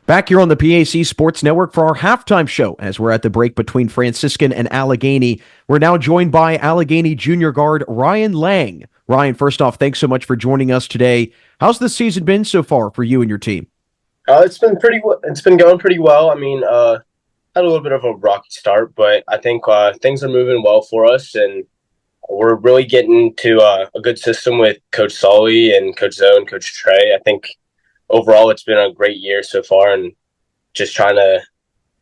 Back here on the PAC Sports Network for our halftime show as we're at the break between Franciscan and Allegheny. We're now joined by Allegheny junior guard Ryan Lang. Ryan, first off, thanks so much for joining us today. How's the season been so far for you and your team? It's been it's been going pretty well. Had a little bit of a rocky start, but I think things are moving well for us, and we're really getting to a good system with Coach Sully and Coach Zoe and Coach Trey. I think overall it's been a great year so far, and just trying to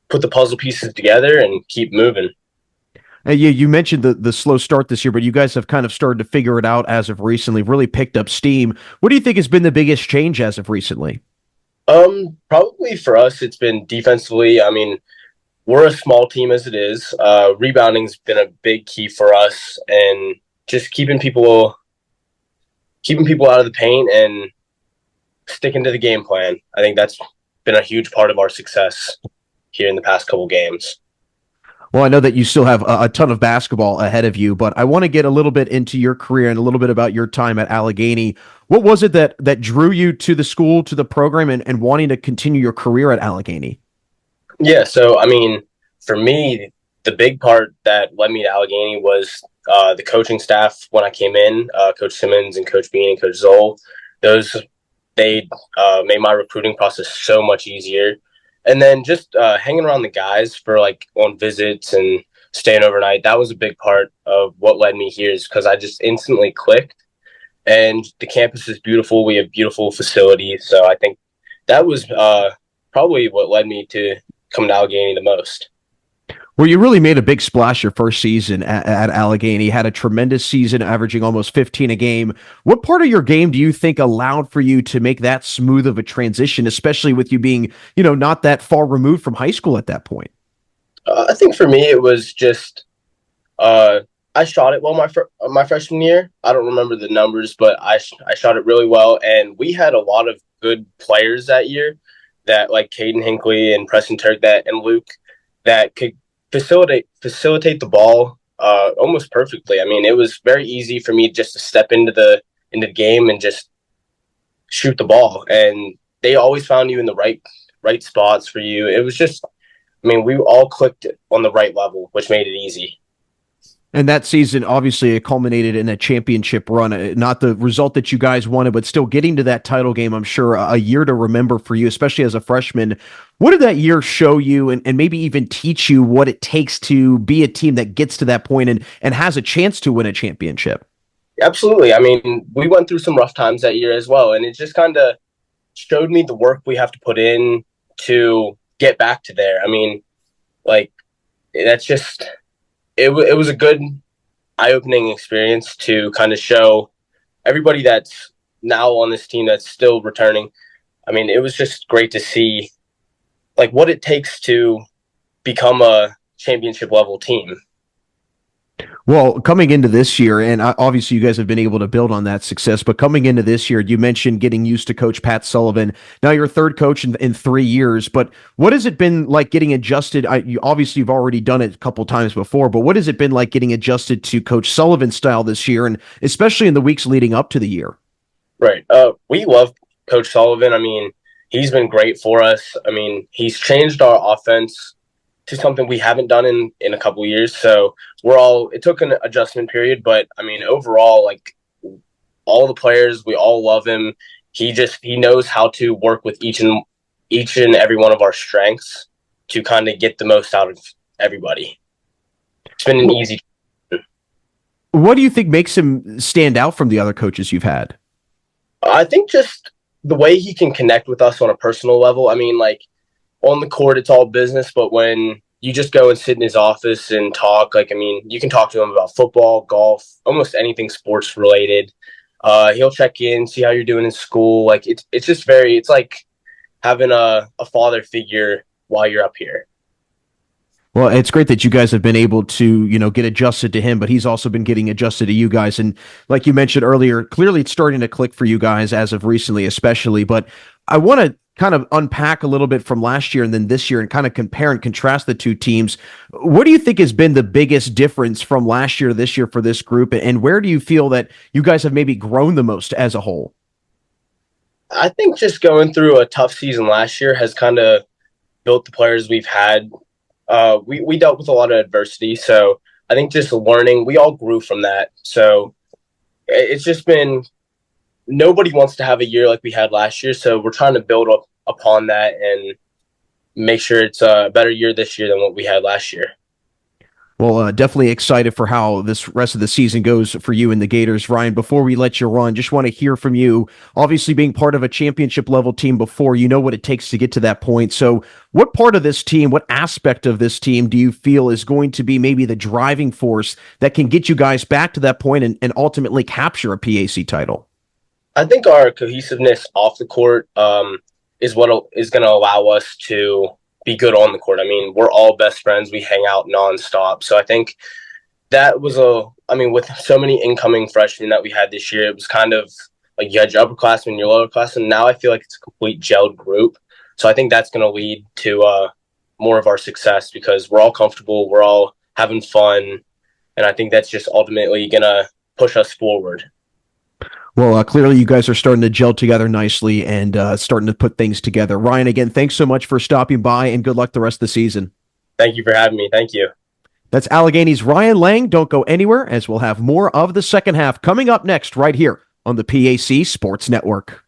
put the puzzle pieces together and keep moving. You mentioned the slow start this year, but you guys have kind of started to figure it out as of recently, really picked up steam. What do you think has been the biggest change as of recently? Probably for us, it's been defensively. We're a small team as it is. Rebounding's been a big key for us, and just keeping people out of the paint and sticking to the game plan. I think that's been a huge part of our success here in the past couple games. Well, I know that you still have a ton of basketball ahead of you, but I want to get a little bit into your career and a little bit about your time at Allegheny. What was it that drew you to the school, to the program, and wanting to continue your career at Allegheny? Yeah, so for me, the big part that led me to Allegheny was the coaching staff when I came in, Coach Simmons and Coach Bean and Coach Zoll. Those they made my recruiting process so much easier. And then just hanging around the guys for like on visits and staying overnight, that was a big part of what led me here, is because I just instantly clicked. And the campus is beautiful. We have beautiful facilities. So I think that was probably what led me to come to Allegheny the most. Well, you really made a big splash your first season at Allegheny, had a tremendous season, averaging almost 15 a game. What part of your game do you think allowed for you to make that smooth of a transition, especially with you being, not that far removed from high school at that point? I think for me, it was just I shot it well my freshman year. I don't remember the numbers, but I shot it really well, and we had a lot of good players that year, that like Caden Hinkley and Preston Turk and Luke, that could facilitate the ball almost perfectly. It was very easy for me just to step into the game and just shoot the ball, and they always found you in the right spots for you. It was just, we all clicked on the right level, which made it easy. And that season, obviously, it culminated in a championship run. Not the result that you guys wanted, but still getting to that title game, I'm sure a year to remember for you, especially as a freshman. What did that year show you, and maybe even teach you what it takes to be a team that gets to that point and has a chance to win a championship? Absolutely. We went through some rough times that year as well, and it just kind of showed me the work we have to put in to get back to there. Like, that's just it was a good eye-opening experience to kind of show everybody that's now on this team that's still returning. It was just great to see like what it takes to become a championship level team. Well, coming into this year, and obviously you guys have been able to build on that success, but coming into this year, you mentioned getting used to Coach Pat Sullivan. Now you're third coach in 3 years, but what has it been like getting adjusted? Obviously, you've already done it a couple times before, but what has it been like getting adjusted to Coach Sullivan's style this year, and especially in the weeks leading up to the year? Right. We love Coach Sullivan. He's been great for us. He's changed our offense to something we haven't done in a couple of years. So it took an adjustment period, but overall, like, all the players, we all love him. He knows how to work with each and every one of our strengths to kind of get the most out of everybody. It's been an easy. What do you think makes him stand out from the other coaches you've had? I think just the way he can connect with us on a personal level. Like, on the court, it's all business, but when you just go and sit in his office and talk, you can talk to him about football, golf, almost anything sports related. He'll check in, see how you're doing in school. Like, it's just it's like having a father figure while you're up here. Well, it's great that you guys have been able to, get adjusted to him, but he's also been getting adjusted to you guys. And like you mentioned earlier, clearly it's starting to click for you guys as of recently, especially. But I want to kind of unpack a little bit from last year and then this year and kind of compare and contrast the two teams. What do you think has been the biggest difference from last year to this year for this group? And where do you feel that you guys have maybe grown the most as a whole? I think just going through a tough season last year has kind of built the players we've had. We dealt with a lot of adversity, so I think just learning, we all grew from that. So it's just been nobody wants to have a year like we had last year, so we're trying to build up upon that and make sure it's a better year this year than what we had last year. Well, definitely excited for how this rest of the season goes for you and the Gators. Ryan, before we let you run, just want to hear from you. Obviously, being part of a championship level team before, you know what it takes to get to that point. So, what part of this team, what aspect of this team do you feel is going to be maybe the driving force that can get you guys back to that point and ultimately capture a PAC title? I think our cohesiveness off the court is what is going to allow us to be good on the court. I mean, we're all best friends. We hang out nonstop. So I think that was with so many incoming freshmen that we had this year, it was kind of like you had your upperclassmen, your lower classmen. Now I feel like it's a complete gelled group. So I think that's going to lead to more of our success because we're all comfortable, we're all having fun, and I think that's just ultimately going to push us forward. Well, clearly you guys are starting to gel together nicely and starting to put things together. Ryan, again, thanks so much for stopping by and good luck the rest of the season. Thank you for having me. Thank you. That's Allegheny's Ryan Lang. Don't go anywhere as we'll have more of the second half coming up next right here on the PAC Sports Network.